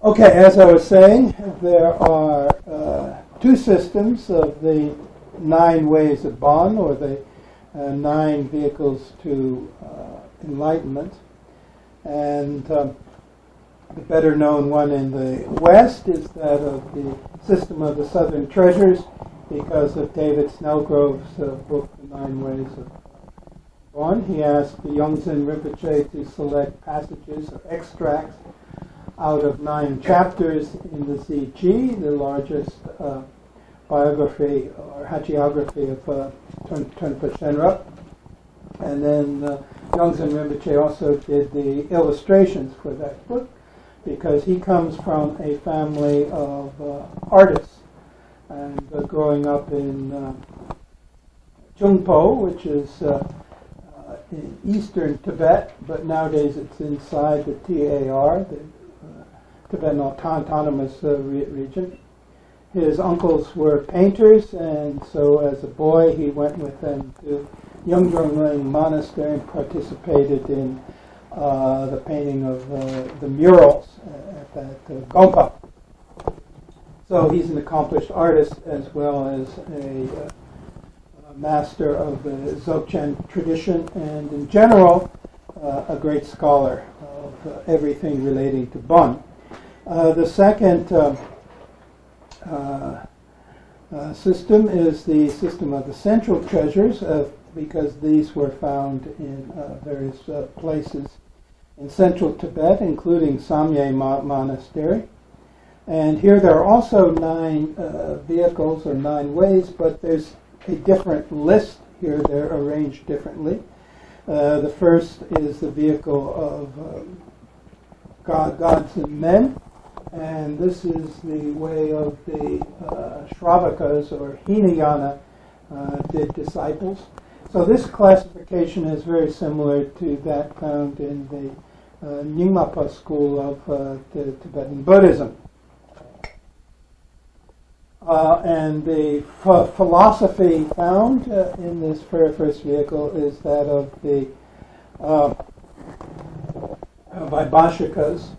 Okay, as I was saying, there are two systems of the 9 ways of Bon, or the 9 vehicles to enlightenment. And the better known one in the West is that of the system of the Southern Treasures, because of David Snellgrove's book, The 9 Ways of Bon. He asked the Zhang-zhung Rinpoche to select passages or extracts out of 9 chapters in the ZG, the largest biography or hagiography of Trungpa Shenrup. And then Zhang-zhung Rinpoche also did the illustrations for that book, because he comes from a family of artists. And growing up in Zhungpo, which is in eastern Tibet, but nowadays it's inside the TAR, the Tibetan Autonomous Region. His uncles were painters, and so as a boy he went with them to Zhang-zhung Monastery and participated in the painting of the murals at that Bönpo. So he's an accomplished artist as well as a master of the Dzogchen tradition, and in general a great scholar of everything relating to Bon. The second system is the system of the central treasures, because these were found in various places in central Tibet, including Samye Monastery. And here there are also 9 vehicles or 9 ways, but there's a different list here. They're arranged differently. The first is the vehicle of gods and men. And this is the way of the Shravakas or Hinayana disciples. So this classification is very similar to that found in the Nyingmapa school of the Tibetan Buddhism. And the philosophy found in this very first vehicle is that of the Vaibhashikas.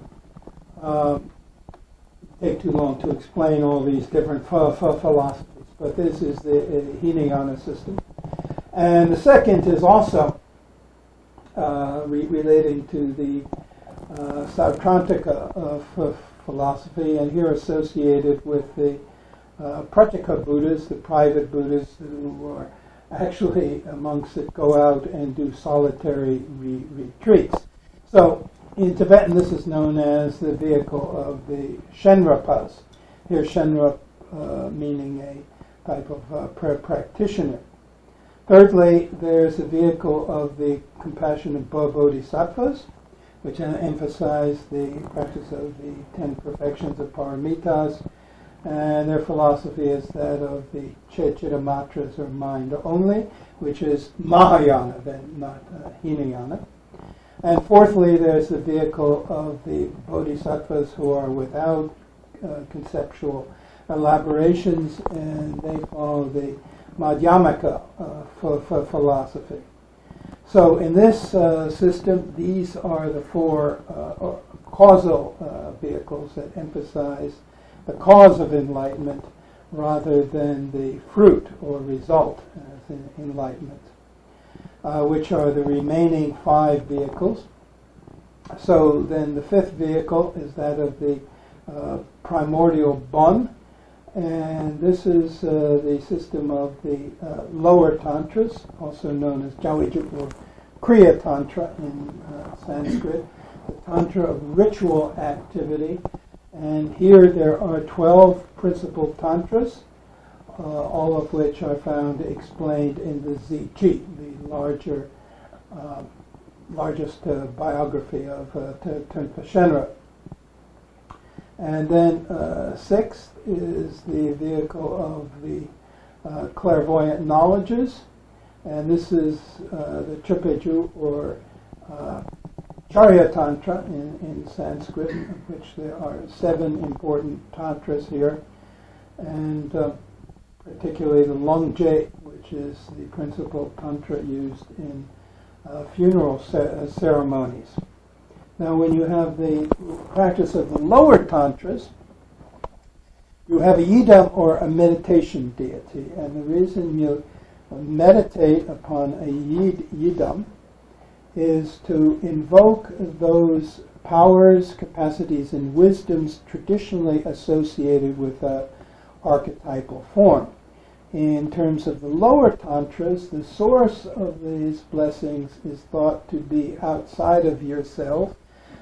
Take too long to explain all these different philosophies, but this is the Hinayana system. And the second is also relating to the Sautrantika philosophy, and here associated with the Pratyeka Buddhas, the private Buddhas who are actually monks that go out and do solitary retreats. So in Tibetan, this is known as the vehicle of the Shenrapas. Here, Shenrap meaning a type of practitioner. Thirdly, there's the vehicle of the compassionate bodhisattvas, which emphasize the practice of the 10 perfections of paramitas, and their philosophy is that of the Chittimatras, or mind only, which is Mahayana, then not Hinayana. And fourthly, there's the vehicle of the bodhisattvas who are without conceptual elaborations, and they follow the Madhyamaka philosophy. So in this system, these are the 4 causal vehicles that emphasize the cause of enlightenment rather than the fruit or result as in enlightenment, which are the remaining 5 vehicles. So then the 5th vehicle is that of the Primordial Bon, and this is the system of the lower tantras, also known as Jawiju or Kriya Tantra in Sanskrit, the tantra of ritual activity. And here there are 12 principal tantras, all of which are found explained in the ZG, the largest biography of Trungpa Shenrup. And then 6th is the vehicle of the clairvoyant knowledges, and this is the Tripeju or Charya Tantra in Sanskrit, of which there are 7 important tantras here, and particularly the Longje, which is the principal tantra used in funeral ceremonies. Now, when you have the practice of the lower tantras, you have a yidam, or a meditation deity. And the reason you meditate upon a yidam is to invoke those powers, capacities, and wisdoms traditionally associated with an archetypal form. In terms of the lower tantras, the source of these blessings is thought to be outside of yourself,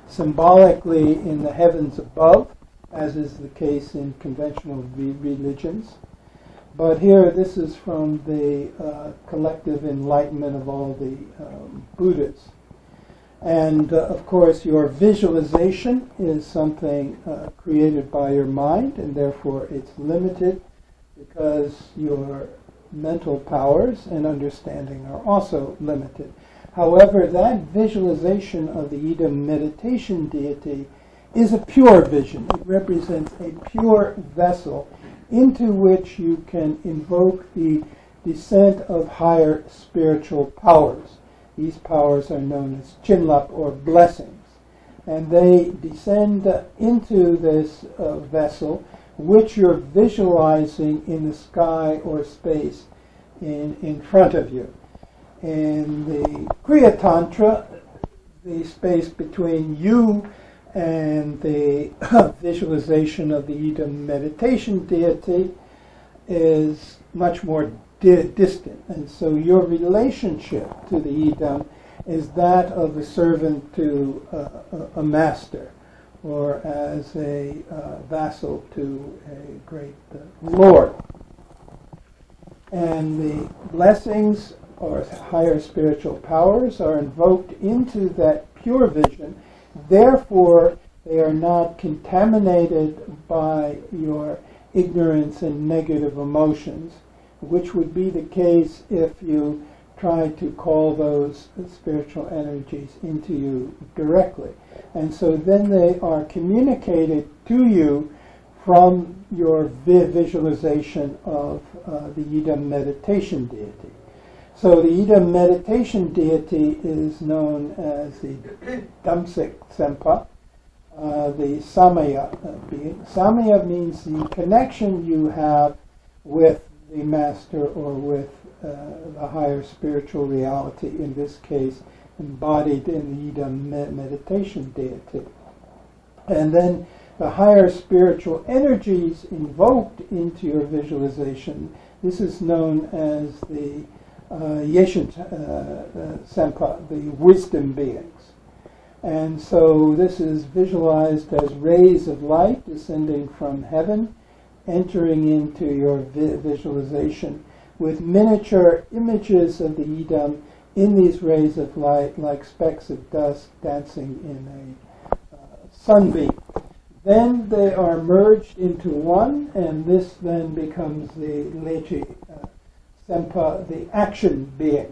symbolically in the heavens above, as is the case in conventional religions. But here, this is from the collective enlightenment of all the Buddhas. And, of course, your visualization is something created by your mind, and therefore it's limited because your mental powers and understanding are also limited. However, that visualization of the yidam meditation deity is a pure vision. It represents a pure vessel into which you can invoke the descent of higher spiritual powers. These powers are known as chinlap, or blessings. And they descend into this vessel, which you're visualizing in the sky or space in front of you. In the Kriya Tantra, the space between you and the visualization of the yidam meditation deity is much more distant. And so your relationship to the yidam is that of a servant to a master, or as a vassal to a great lord. And the blessings or higher spiritual powers are invoked into that pure vision. Therefore, they are not contaminated by your ignorance and negative emotions, which would be the case if you try to call those spiritual energies into you directly. And so then they are communicated to you from your visualization of the yidam meditation deity. So the yidam meditation deity is known as the Damsik Sempa, the Samaya being. Samaya means the connection you have with the master, or with the higher spiritual reality, in this case embodied in the yidam meditation deity. And then the higher spiritual energies invoked into your visualization, this is known as the Gyalshen Sempa, the wisdom beings. And so this is visualized as rays of light descending from heaven, entering into your visualization with miniature images of the yidam in these rays of light, like specks of dust dancing in a sunbeam. Then they are merged into one, and this then becomes the Lechi Sempa, the action being.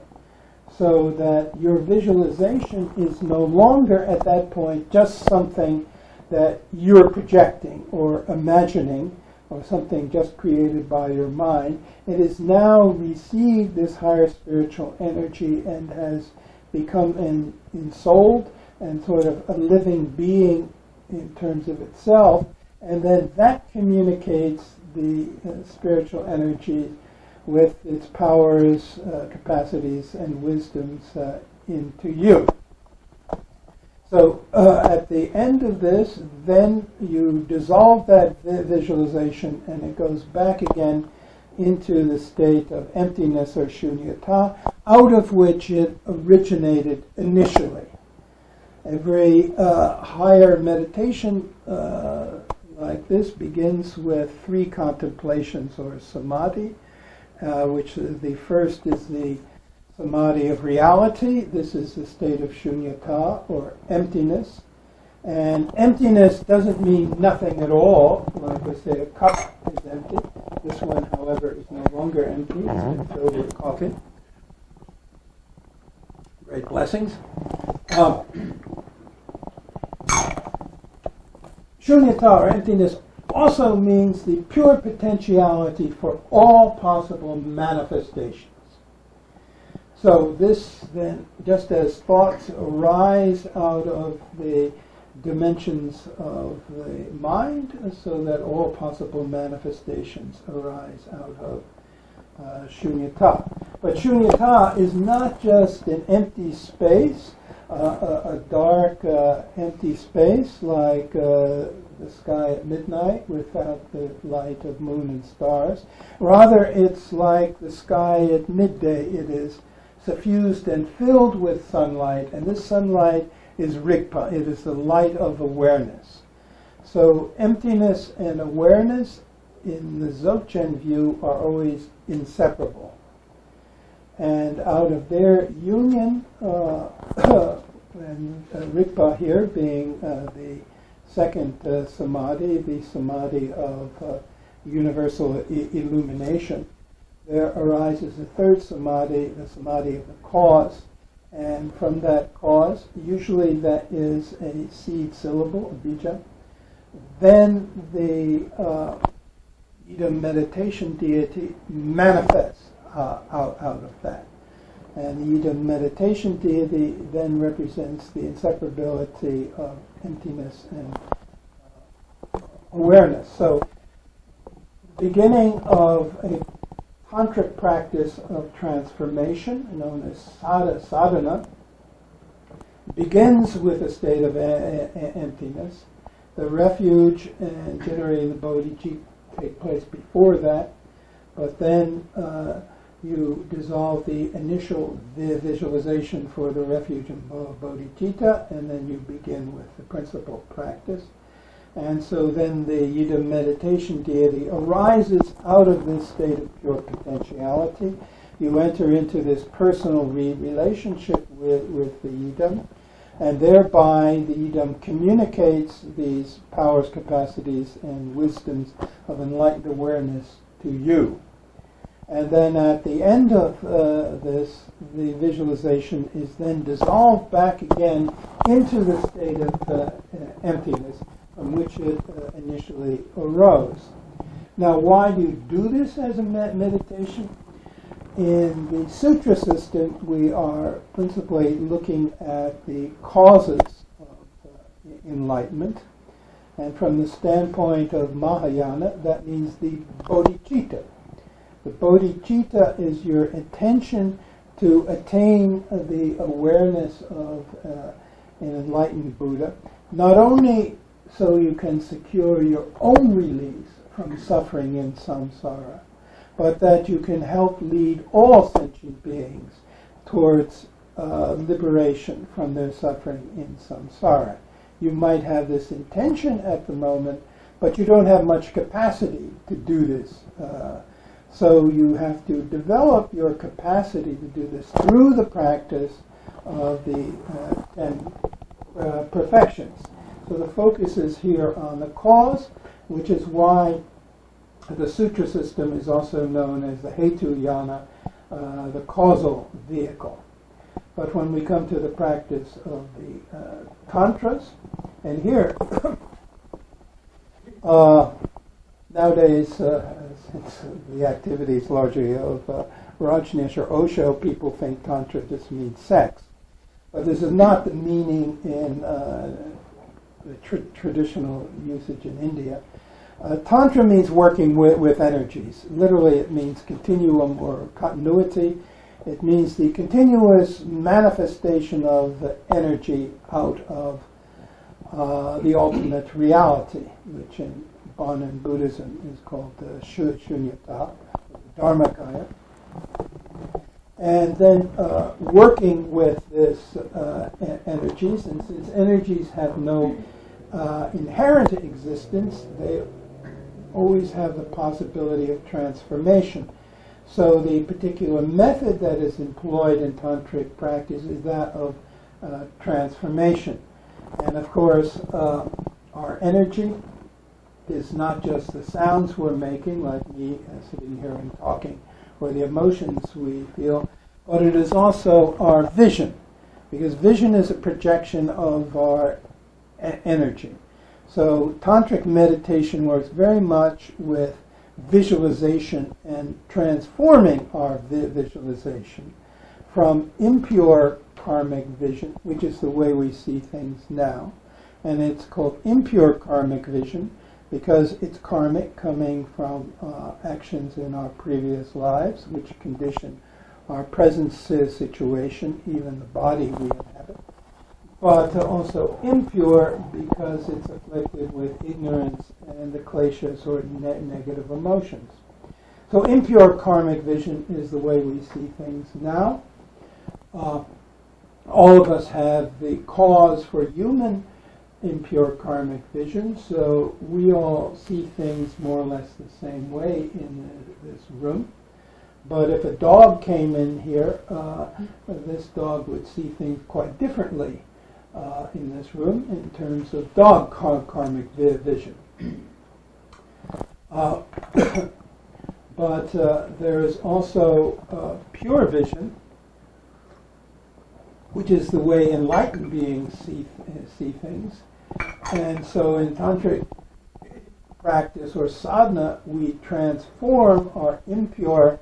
So that your visualization is no longer at that point just something that you're projecting or imagining, or something just created by your mind. It has now received this higher spiritual energy and has become ensouled and sort of a living being in terms of itself, and then that communicates the spiritual energy with its powers, capacities, and wisdoms into you. So at the end of this, then you dissolve that visualization, and it goes back again into the state of emptiness, or shunyata, out of which it originated initially. Every higher meditation like this begins with 3 contemplations, or samadhi, which the first is the samadhi of reality. This is the state of shunyata, or emptiness. And emptiness doesn't mean nothing at all. Like we say, a cup is empty. This one, however, is no longer empty. It's been filled with coffee. Great blessings. Shunyata, or emptiness, also means the pure potentiality for all possible manifestations. So this then, just as thoughts arise out of the dimensions of the mind, so that all possible manifestations arise out of shunyata. But shunyata is not just an empty space, a dark, empty space like the sky at midnight without the light of moon and stars. Rather, it's like the sky at midday. It is suffused and filled with sunlight, and this sunlight is rigpa. It is the light of awareness. So emptiness and awareness in the Dzogchen view are always inseparable. And out of their union, and rigpa here being the second samadhi, the samadhi of universal illumination, there arises a third samadhi, the samadhi of the cause. And from that cause, usually that is a seed syllable, a bija, then the Idam meditation deity manifests out of that. And the Idam meditation deity then represents the inseparability of emptiness and awareness. So, beginning of a tantric practice of transformation, known as sadhana, begins with a state of emptiness. The refuge and generating the bodhicitta take place before that, but then you dissolve the initial visualization for the refuge and bodhicitta, and then you begin with the principal practice. And so then the Yidam meditation deity arises out of this state of pure potentiality. You enter into this personal relationship with the Yidam, and thereby the Yidam communicates these powers, capacities, and wisdoms of enlightened awareness to you. And then at the end of this, the visualization is then dissolved back again into the state of emptiness from which it initially arose. Now, why do you do this as a meditation? In the Sutra system, we are principally looking at the causes of enlightenment. And from the standpoint of Mahayana, that means the bodhicitta. The bodhicitta is your intention to attain the awareness of an enlightened Buddha, not only so you can secure your own release from suffering in samsara, but that you can help lead all sentient beings towards liberation from their suffering in samsara. You might have this intention at the moment, but you don't have much capacity to do this. So you have to develop your capacity to do this through the practice of the 10 perfections. So the focus is here on the cause, which is why the Sutra system is also known as the Hetu Yana, the causal vehicle. But when we come to the practice of the tantras, and here, nowadays, since the activities largely of Rajneesh or Osho, people think tantra just means sex. But this is not the meaning in the traditional usage in India. Tantra means working with energies. Literally, it means continuum or continuity. It means the continuous manifestation of the energy out of the ultimate reality, which in Bon and Buddhism is called Shunyata, Dharmakaya. And then working with this energies, and since energies have no inherent existence, they always have the possibility of transformation. So the particular method that is employed in tantric practice is that of transformation. And of course, our energy is not just the sounds we're making, like me sitting here and talking, or the emotions we feel, but it is also our vision, because vision is a projection of our energy. So tantric meditation works very much with visualization and transforming our visualization from impure karmic vision, which is the way we see things now. And it's called impure karmic vision because it's karmic, coming from actions in our previous lives, which condition our present situation, even the body we inhabit. But also impure because it's afflicted with ignorance and the kleshas, or negative emotions. So impure karmic vision is the way we see things now. All of us have the cause for human impure karmic vision, so we all see things more or less the same way in this room. But if a dog came in here, this dog would see things quite differently in this room in terms of dog karmic vision. But there is also pure vision, which is the way enlightened beings see things. And so in tantric practice or sadhana, we transform our impure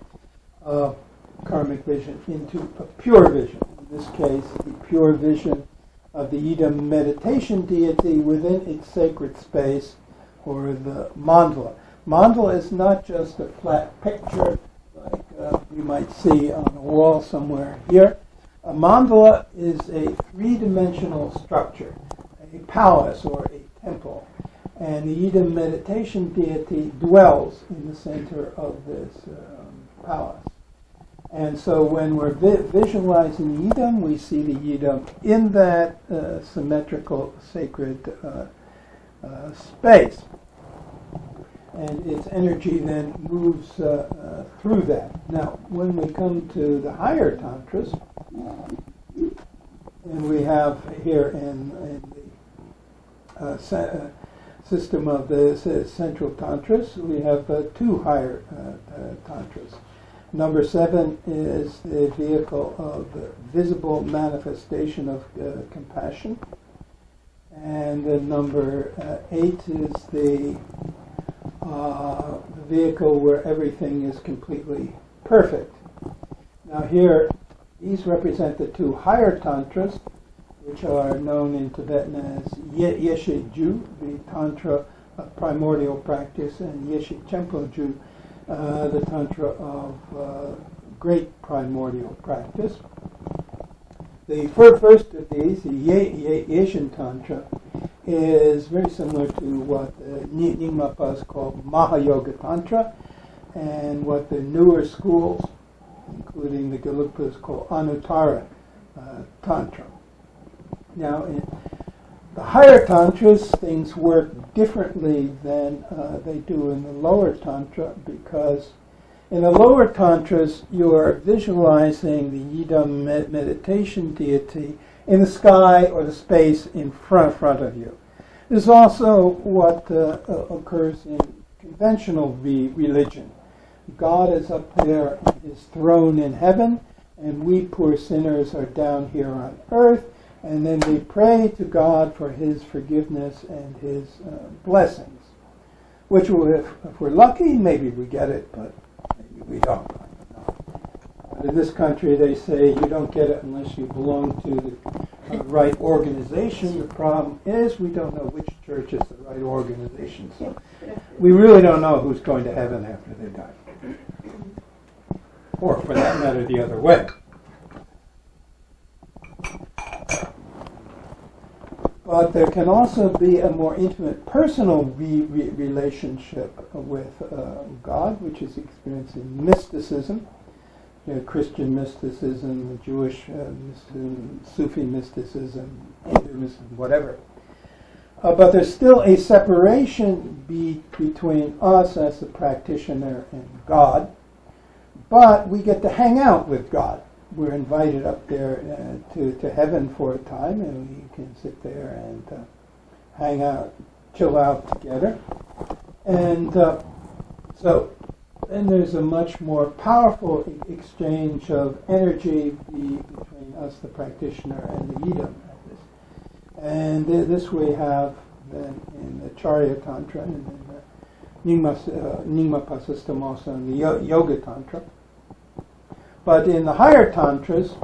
karmic vision into a pure vision. In this case, the pure vision of the idam meditation deity within its sacred space, or the mandala. Mandala is not just a flat picture like you might see on a wall somewhere here. A mandala is a three-dimensional structure, a palace or a temple. And the idam meditation deity dwells in the center of this palace. And so when we're visualizing idam, we see the idam in that symmetrical sacred space. And its energy then moves through that. Now, when we come to the higher tantras, and we have here in the system of the central tantras, we have two higher tantras. Number 7 is the vehicle of the visible manifestation of compassion. And number 8 is the vehicle where everything is completely perfect. Now here, these represent the two higher tantras, which are known in Tibetan as Yeshe-ju, the tantra of primordial practice, and Yeshe-chenpo-ju, the tantra of great primordial practice. The first of these, the Yeshen Tantra, is very similar to what the Nyingmapas call Mahayoga Tantra, and what the newer schools, including the Gelugpas, call Anuttara Tantra. Now, in the higher tantras, things work differently than they do in the lower tantra, because in the lower tantras, you are visualizing the idam meditation deity in the sky or the space in front of you. This is also what occurs in conventional religion. God is up there in his throne in heaven, and we poor sinners are down here on earth, and then we pray to God for his forgiveness and his blessings. Which, if we're lucky, maybe we get it, but maybe we don't. But in this country, they say you don't get it unless you belong to the right organization. The problem is we don't know which church is the right organization, so we really don't know who's going to heaven after they die. Or, for that matter, the other way. But there can also be a more intimate personal relationship with God, which is experienced in mysticism, Christian mysticism, Jewish mysticism, Sufi mysticism, Hindu mysticism, whatever. But there's still a separation between us as the practitioner and God, but we get to hang out with God. We're invited up there to heaven for a time, and we can sit there and hang out, chill out together. And then there's a much more powerful exchange of energy between us, the practitioner, and the idam. And this we have then in the Charya Tantra, and in the Nyingma system also in the Yoga Tantra, But in the higher tantras,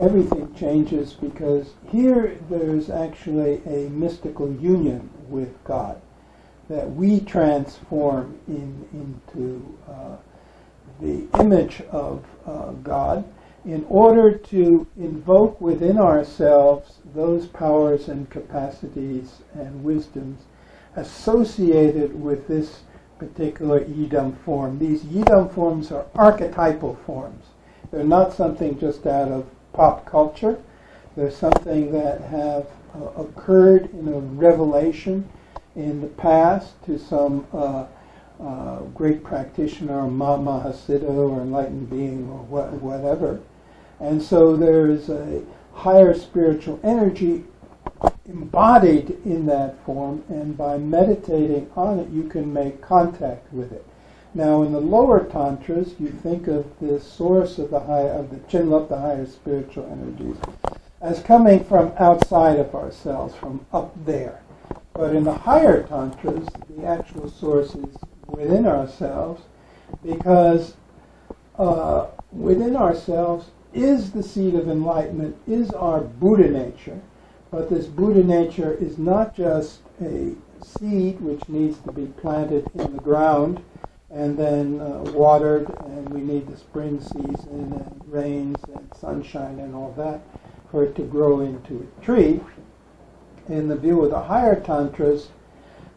everything changes, because here there's actually a mystical union with God that we transform into the image of God in order to invoke within ourselves those powers and capacities and wisdoms associated with this particular yidam form. These yidam forms are archetypal forms. They're not something just out of pop culture. They're something that have occurred in a revelation in the past to some great practitioner, Mahasiddha, or enlightened being, or whatever. And so there is a higher spiritual energy embodied in that form, and by meditating on it, you can make contact with it. Now, in the lower tantras, you think of the source of the Chinlap, the higher spiritual energies, as coming from outside of ourselves, from up there. But in the higher tantras, the actual source is within ourselves, because within ourselves is the seed of enlightenment, is our Buddha nature. But this Buddha nature is not just a seed which needs to be planted in the ground and then watered, and we need the spring season and rains and sunshine and all that for it to grow into a tree. In the view of the higher tantras,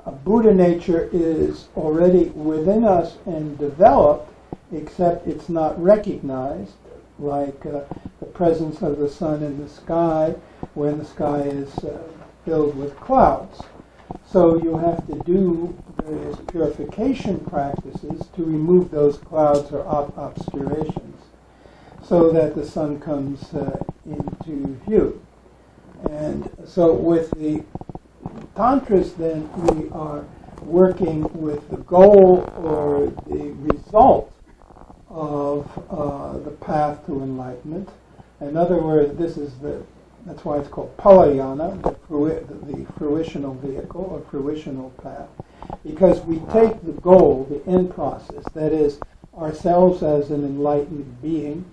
a Buddha nature is already within us and developed, except it's not recognized, like the presence of the sun in the sky when the sky is filled with clouds. So you have to do various purification practices to remove those clouds or obscurations so that the sun comes into view. And so with the tantras, then, we are working with the goal or the result of the path to enlightenment. In other words, that's why it's called palayana, the fruitional vehicle or fruitional path, because we take the goal, the end process, that is ourselves as an enlightened being,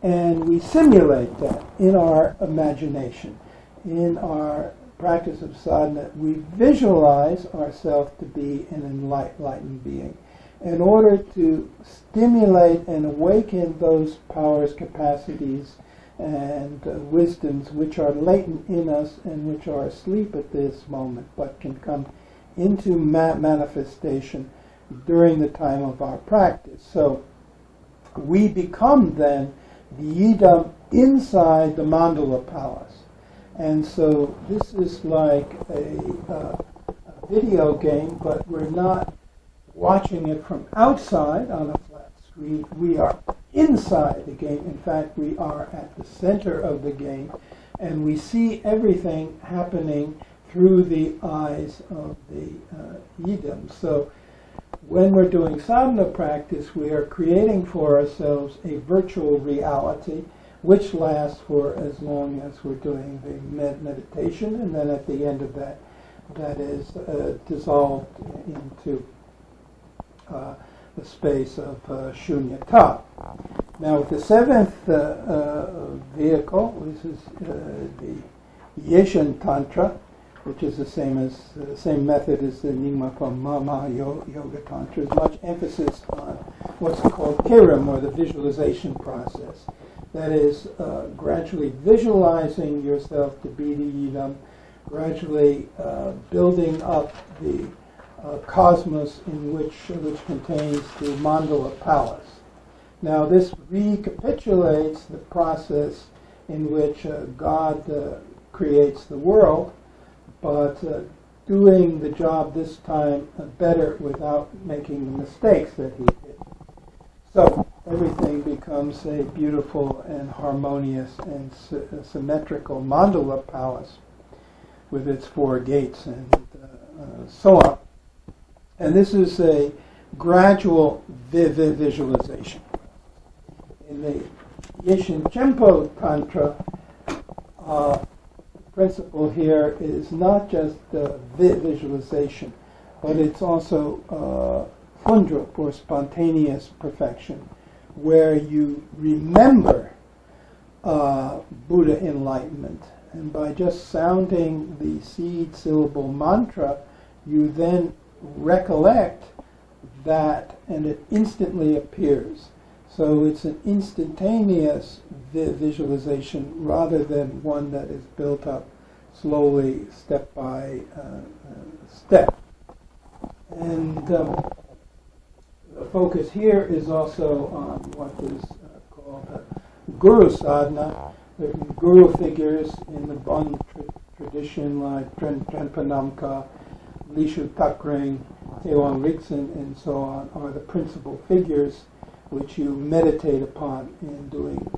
and we simulate that in our imagination. In our practice of sadhana, we visualize ourselves to be an enlightened being in order to stimulate and awaken those powers, capacities, and wisdoms which are latent in us and which are asleep at this moment but can come into manifestation during the time of our practice. So we become then the yidam inside the mandala palace. And so this is like a video game, but we're not watching it from outside on a flat screen. We are inside the game. In fact, we are at the center of the game, and we see everything happening through the eyes of the yidam. So when we're doing sadhana practice, we are creating for ourselves a virtual reality which lasts for as long as we're doing the meditation, and then at the end of that, that is dissolved into the space of shunyata. Now, with the seventh vehicle, this is the Gyalshen Tantra, which is the same method as the Nyingma Mama Yoga Tantra. There's much emphasis on what's called kirim, or the visualization process. That is, gradually visualizing yourself to be the yidam, gradually building up the cosmos in which contains the mandala palace. Now, this recapitulates the process in which God creates the world, but doing the job this time better without making the mistakes that he did. So everything becomes a beautiful and harmonious and symmetrical mandala palace with its 4 gates and so on. And this is a gradual visualization. In the Gyalshen Tantra, principle here is not just visualization, but it's also fundrup, or spontaneous perfection, where you remember Buddha enlightenment. And by just sounding the seed syllable mantra, you then recollect that, and it instantly appears. So it's an instantaneous visualization rather than one that is built up slowly, step by step. And the focus here is also on what is called Guru Sadhana. There are guru figures in the Bon tradition like Gyerpung Nangzher Lödpo, Lishu Takring, Tewang Riksen, and so on, are the principal figures which you meditate upon in doing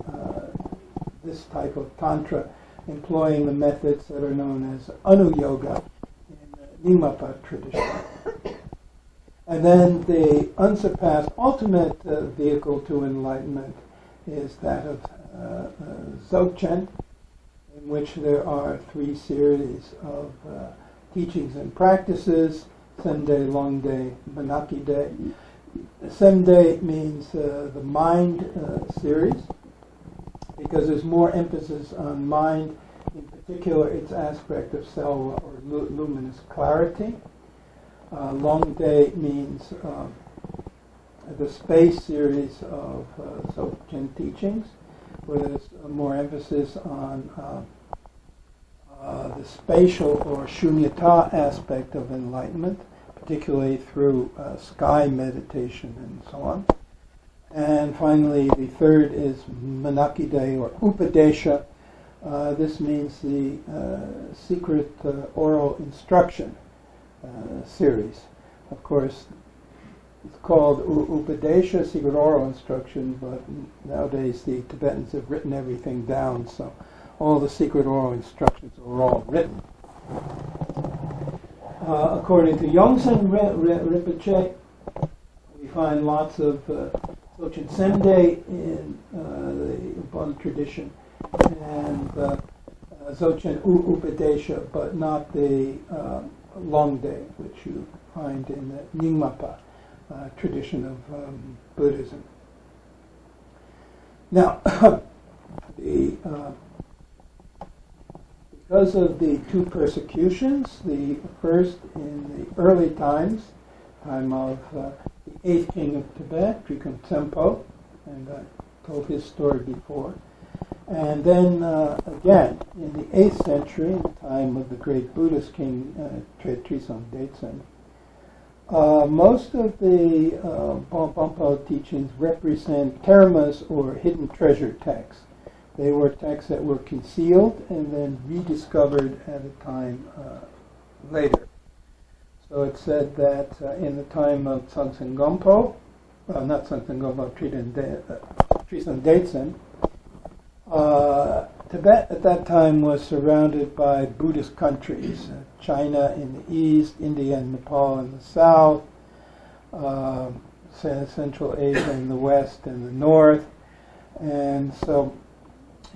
this type of tantra, employing the methods that are known as Anu Yoga in the Nyingma tradition. And then the unsurpassed ultimate vehicle to enlightenment is that of Dzogchen, in which there are 3 series of teachings and practices: Sende, Longde, Menakide. Sende means the mind series, because there's more emphasis on mind, in particular its aspect of selva or luminous clarity. Longde means the space series of Dzogchen teachings, where there's more emphasis on the spatial or shunyata aspect of enlightenment, particularly through sky meditation and so on. And finally, the third is Menakide or upadesha. This means the secret oral instruction series. Of course, it's called upadesha, secret oral instruction, but nowadays the Tibetans have written everything down, so all the secret oral instructions are all written. According to Gyalshen Rinpoche, we find lots of Dzogchen Sende in the Bon tradition, and Dzogchen Upadesha, but not the Longde, which you find in the Nyingma tradition of Buddhism. Now, because of the 2 persecutions, the first in the early times, time of the 8th king of Tibet, Kuntu Zangpo, and I told his story before, and then again in the 8th century, in the time of the great Buddhist king Trisong Detsen, most of the Bönpo teachings represent termas or hidden treasure texts. They were texts that were concealed and then rediscovered at a time later. So it said that in the time of Zhang-zhung Nyän-gyüd, not Zhang-zhung Nyän-gyüd, Trisong Detsen, Tibet at that time was surrounded by Buddhist countries, China in the east, India and Nepal in the south, Central Asia in the west and the north, and so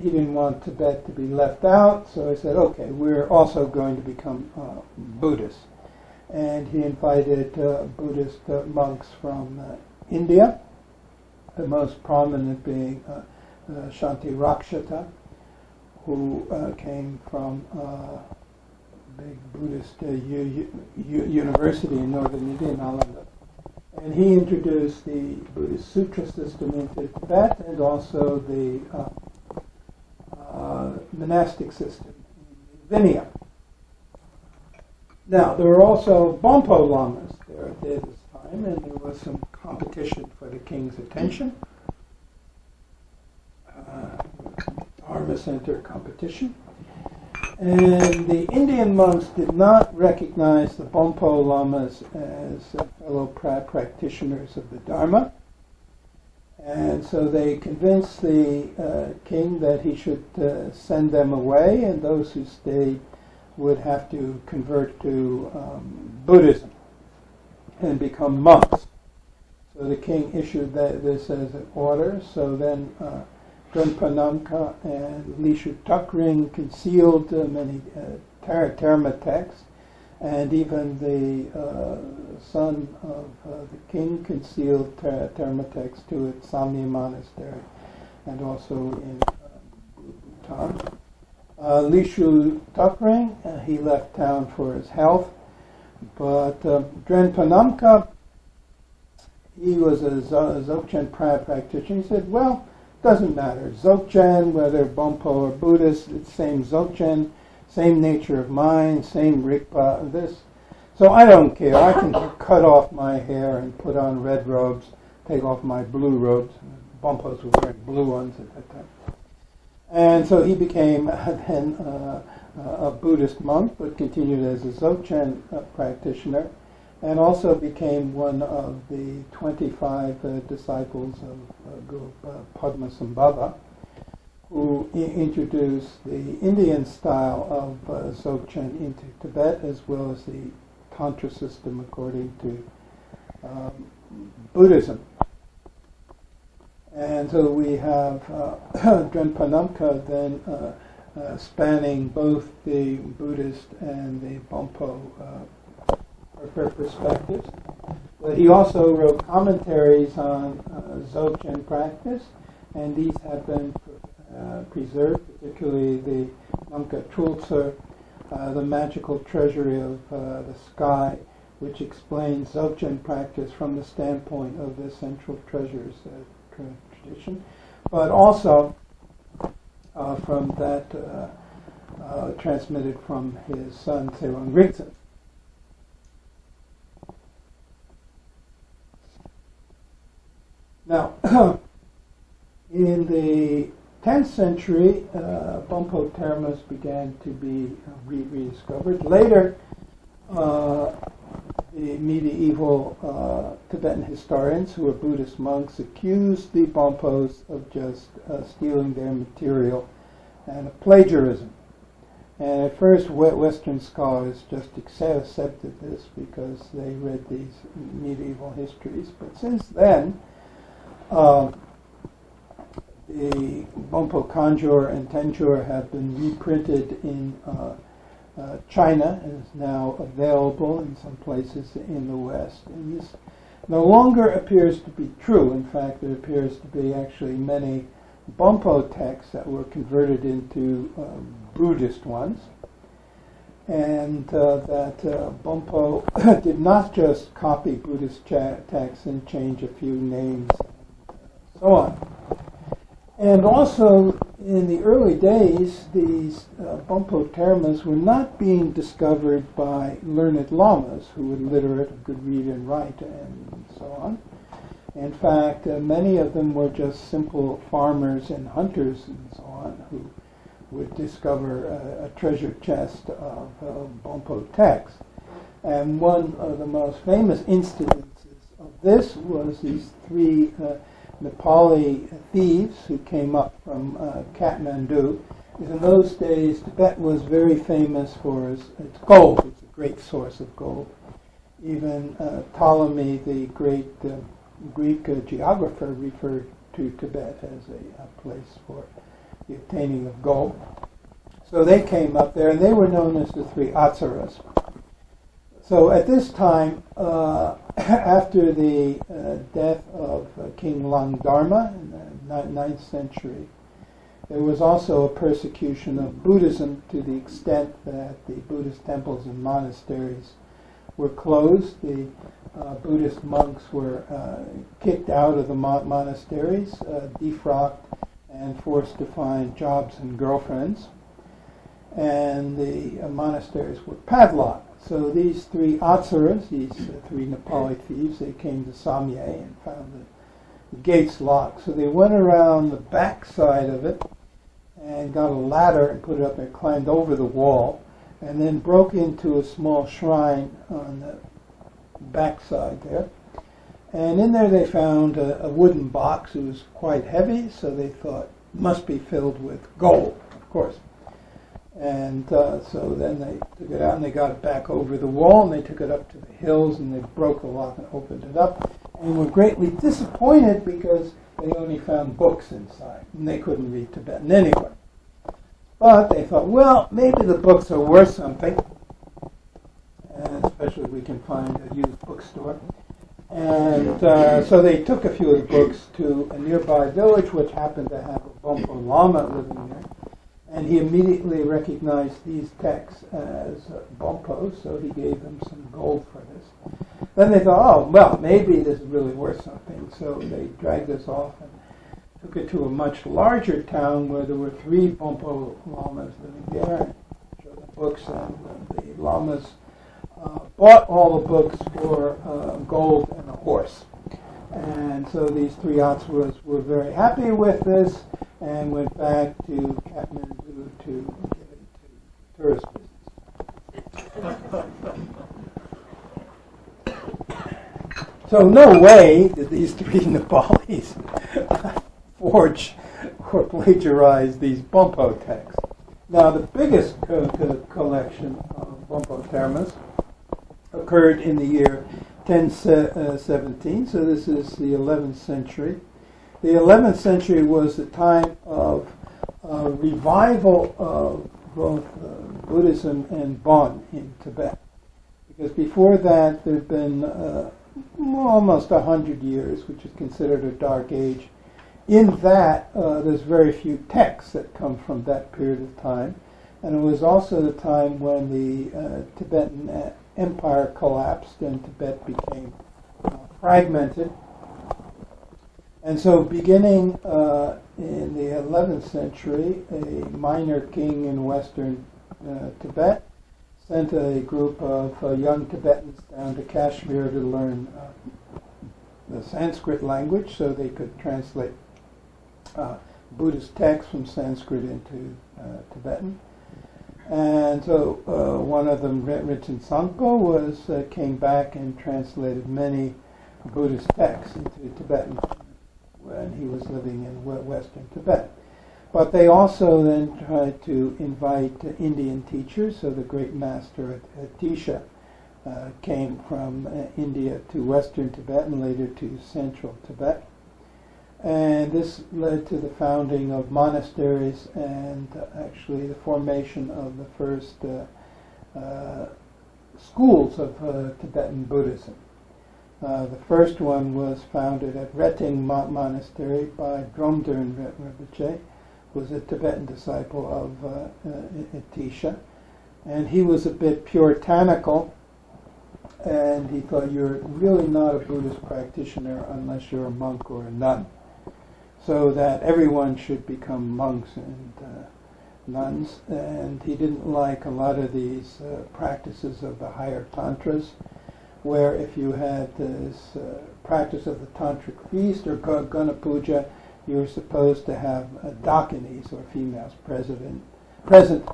he didn't want Tibet to be left out, so he said, okay, we're also going to become Buddhists. And he invited Buddhist monks from India, the most prominent being Shanti Rakshata, who came from a big Buddhist university in northern India, Nalanda. And he introduced the Buddhist Sutra system into Tibet, and also the monastic system in Vinaya. Now, there were also Bönpo lamas there at this time, and there was some competition for the king's attention. Dharma center competition. And the Indian monks did not recognize the Bönpo lamas as fellow practitioners of the Dharma. And so they convinced the king that he should send them away, and those who stayed would have to convert to Buddhism and become monks. So the king issued this as an order. So then Gyerpung Nangzher and Lishu Takring concealed many Terma texts, And even the son of the king concealed Termatex to its Samye monastery, and also in Bhutan. Li Shu Tukring, he left town for his health, but Dren Panamka, he was a Dzogchen practitioner. He said, well, doesn't matter. Dzogchen, whether Bönpo or Buddhist, it's same Dzogchen, same nature of mind, same Rigpa, this. So I don't care. I can cut off my hair and put on red robes, take off my blue robes. Bönpos were wearing blue ones at that time. And so he became then a Buddhist monk, but continued as a Dzogchen practitioner, and also became one of the 25 disciples of Guru Padmasambhava, who introduced the Indian style of Dzogchen into Tibet, as well as the Tantra system according to Buddhism. And so we have Dren Panamka then spanning both the Buddhist and the Bönpo perspectives. But he also wrote commentaries on Dzogchen practice, and these have been preserved, particularly the Namka Trultser, the magical treasury of the sky, which explains Dzogchen practice from the standpoint of the central treasures tradition, but also from that transmitted from his son Tserong Rinzin. Now, in the 10th century, Bönpo termas began to be rediscovered. Later, the medieval Tibetan historians, who were Buddhist monks, accused the Bönpos of just stealing their material and of plagiarism. And at first, Western scholars just accepted this because they read these medieval histories. But since then, the Bönpo Kanjur and Tenjur have been reprinted in China and is now available in some places in the West. And this no longer appears to be true. In fact, there appears to be actually many Bönpo texts that were converted into Buddhist ones, and that Bönpo did not just copy Buddhist texts and change a few names and so on. And also, in the early days, these Bönpo termas were not being discovered by learned lamas who were literate, could read and write, and so on. In fact, many of them were just simple farmers and hunters and so on who would discover a treasure chest of Bönpo texts. And one of the most famous instances of this was these three Nepali thieves who came up from Kathmandu. Because in those days, Tibet was very famous for its gold. It's a great source of gold. Even Ptolemy, the great Greek geographer, referred to Tibet as a place for the obtaining of gold. So they came up there, and they were known as the three Atsaras. So at this time, after the death of King Langdharma in the 9th century, there was also a persecution of Buddhism to the extent that the Buddhist temples and monasteries were closed. The Buddhist monks were kicked out of the monasteries, defrocked, and forced to find jobs and girlfriends. And the monasteries were padlocked. So these three Atsaras, these three Nepali thieves, they came to Samye and found the gates locked. So they went around the back side of it and got a ladder and put it up and climbed over the wall, and then broke into a small shrine on the back side there. And in there they found a wooden box. It was quite heavy, so they thought it must be filled with gold, of course. And so then they took it out and they got it back over the wall, and they took it up to the hills and they broke the lock and opened it up, and were greatly disappointed because they only found books inside and they couldn't read Tibetan anyway. But they thought, well, maybe the books are worth something. especially we can find a used bookstore. And so they took a few of the books to a nearby village, which happened to have a Bönpo Lama living there. And he immediately recognized these texts as Bönpo, so he gave them some gold for this. Then they thought, oh, well, maybe this is really worth something. So they dragged this off and took it to a much larger town where there were 3 Bönpo Lamas living there, and showed the books, and the Lamas bought all the books for gold and a horse. And so these 3 Atsuras were very happy with this and went back to Kathmandu to give it to tourist business. So no way did these 3 Nepalis forge or plagiarize these Bönpo texts. Now the biggest collection of Bönpo termas occurred in the year 1017, so this is the 11th century. The 11th century was the time of revival of both Buddhism and Bon in Tibet. Because before that there had been almost 100 years, which is considered a dark age. In that, there's very few texts that come from that period of time. And it was also the time when the Tibetan Empire collapsed and Tibet became fragmented. And so beginning in the 11th century, a minor king in western Tibet sent a group of young Tibetans down to Kashmir to learn the Sanskrit language so they could translate Buddhist texts from Sanskrit into Tibetan. And so one of them, Gyalshen Zangpo, came back and translated many Buddhist texts into Tibetan when he was living in western Tibet. But they also then tried to invite Indian teachers, so the great master Atisha came from India to western Tibet and later to central Tibet. And this led to the founding of monasteries and actually the formation of the first schools of Tibetan Buddhism. The first one was founded at Reting Monastery by Dromdurn Rinpoche, who was a Tibetan disciple of Atisha. And he was a bit puritanical, and he thought, you're really not a Buddhist practitioner unless you're a monk or a nun. So that everyone should become monks and nuns. And he didn't like a lot of these practices of the higher tantras, where if you had this practice of the tantric feast or guna puja, you were supposed to have dakinis, or females, present.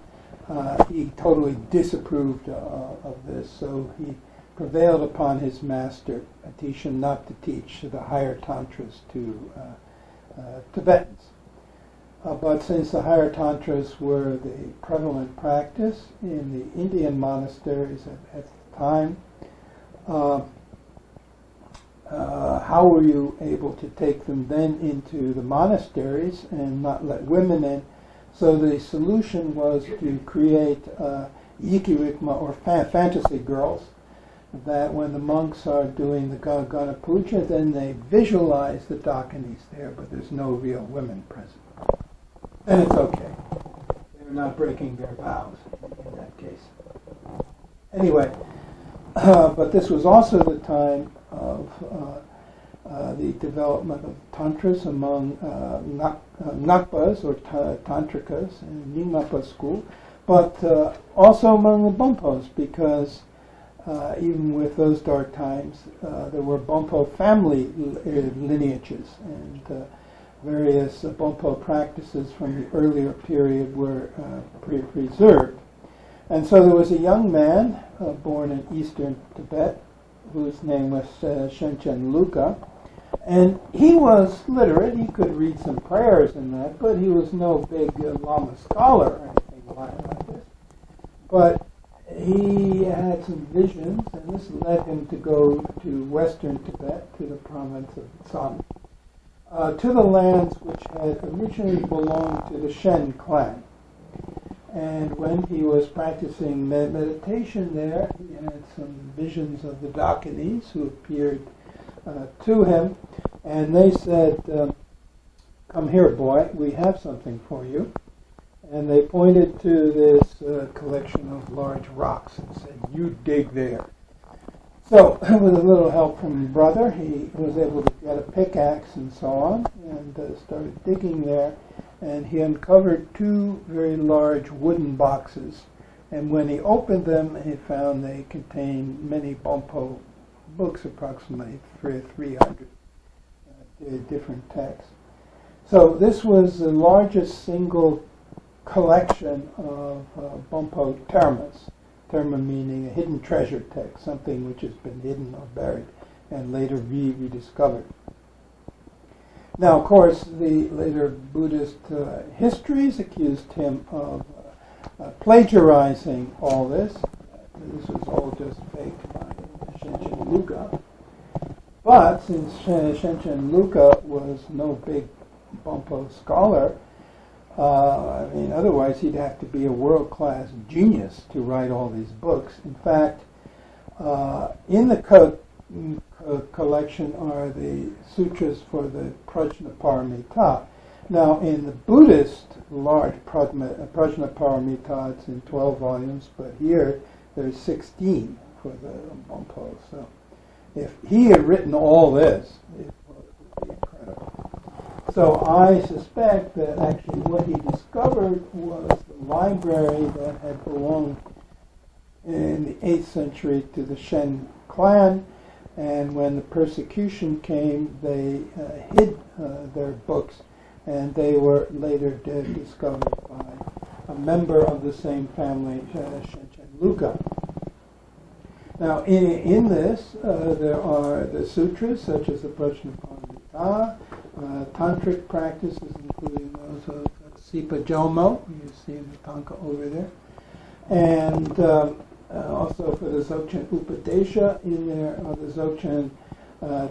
He totally disapproved of this, so he prevailed upon his master, Atisha, not to teach the higher tantras to Tibetans. But since the higher tantras were the prevalent practice in the Indian monasteries at the time, how were you able to take them then into the monasteries and not let women in? So the solution was to create yikirikma, or fantasy girls, that when the monks are doing the guna puja, then they visualize the dakinis there, but there's no real women present. And it's okay. They're not breaking their vows in that case. Anyway, but this was also the time of the development of tantras among Ngakpas or tantrikas in Nyingmapa school, but also among the Bönpos, because even with those dark times, there were Bönpo family lineages, and various Bönpo practices from the earlier period were preserved. And so there was a young man born in eastern Tibet whose name was Shenchen Luka, and he was literate. He could read some prayers and that, but he was no big Lama scholar or anything like this. But he had some visions, and this led him to go to western Tibet, to the province of Tsang, to the lands which had originally belonged to the Shen clan. And when he was practicing meditation there, he had some visions of the Dakinis who appeared to him, and they said, "Come here, boy, we have something for you." And they pointed to this collection of large rocks and said, "You dig there." So, with a little help from his brother, he was able to get a pickaxe and so on, and started digging there. And he uncovered two very large wooden boxes. And when he opened them, he found they contained many Bönpo books, approximately 300 different texts. So this was the largest single collection of Bönpo termas. Terma meaning a hidden treasure text, something which has been hidden or buried and later rediscovered. Now, of course, the later Buddhist histories accused him of plagiarizing all this. This was all just faked by Shenchen Luka. But since Shenchen Luka was no big Bönpo scholar, otherwise he'd have to be a world-class genius to write all these books. In fact, in the collection are the sutras for the Prajnaparamita. Now, in the Buddhist large Prajnaparamita, it's in 12 volumes, but here there's 16 for the Bönpo. So, if he had written all this, it would be incredible. So I suspect that actually what he discovered was the library that had belonged in the 8th century to the Shen clan, and when the persecution came, they hid their books, and they were later discovered by a member of the same family, Shenchen Luka. Now, in this, there are the sutras, such as the Prajnaparamita, Tantric practices, including those of Sipa Jomo, you see in the Tanka over there, and also for the Dzogchen Upadesha, in there are the Dzogchen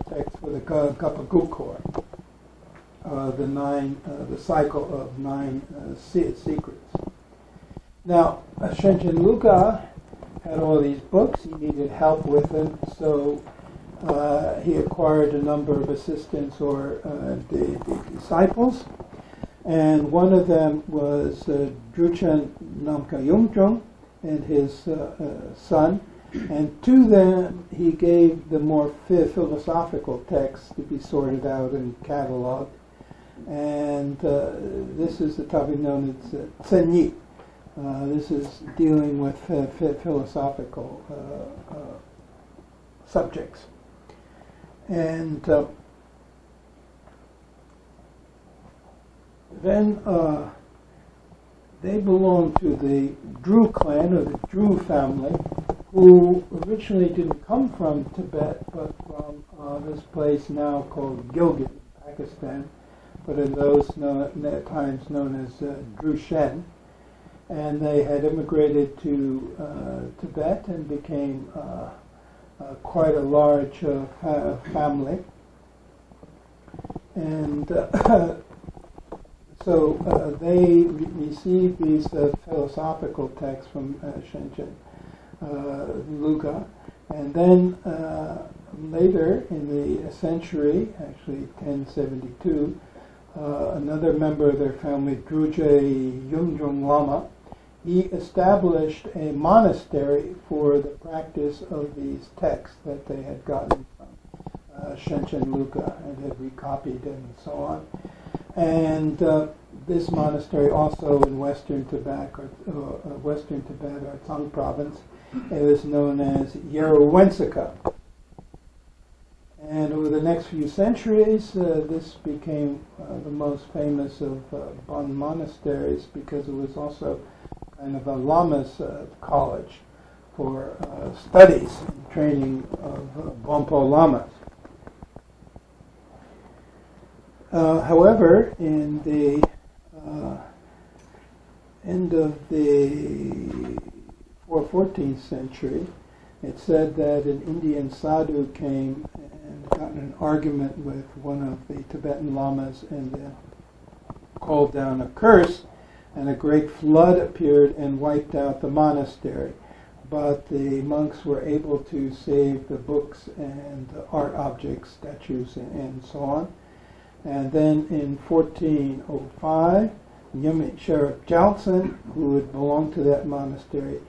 text for the Kapagukor, the cycle of 9 secrets. Now, Shenchen Luka had all these books. He needed help with them, so he acquired a number of assistants or disciples, and one of them was Drüchen Namka Yungzhung and his son, and to them he gave the more philosophical texts to be sorted out and cataloged, and this is the topic known as Tsenyi. This is dealing with philosophical subjects. And then they belonged to the Dru clan, or the Dru family, who originally didn't come from Tibet, but from this place now called Gilgit, Pakistan, but in those times known as Drushen. And they had immigrated to Tibet and became quite a large family. And so they received these philosophical texts from Shenchen Luka. And then later in the century, actually 1072, another member of their family, Druje Yungzhung Lama, he established a monastery for the practice of these texts that they had gotten from Shenchen Luka and had recopied and so on. And this monastery also in Western Tibet or Tsang province, it was known as Yerowensika. And over the next few centuries, this became the most famous of Bon monasteries because it was also kind of a Lama's college for studies and training of Bönpo Lamas. However, in the end of the 14th century, it said that an Indian sadhu came and got in an argument with one of the Tibetan lamas and then called down a curse and a great flood appeared and wiped out the monastery. But the monks were able to save the books and art objects, statues, and so on. And then in 1405, Sheriff Gyalshen, who had belonged to that monastery,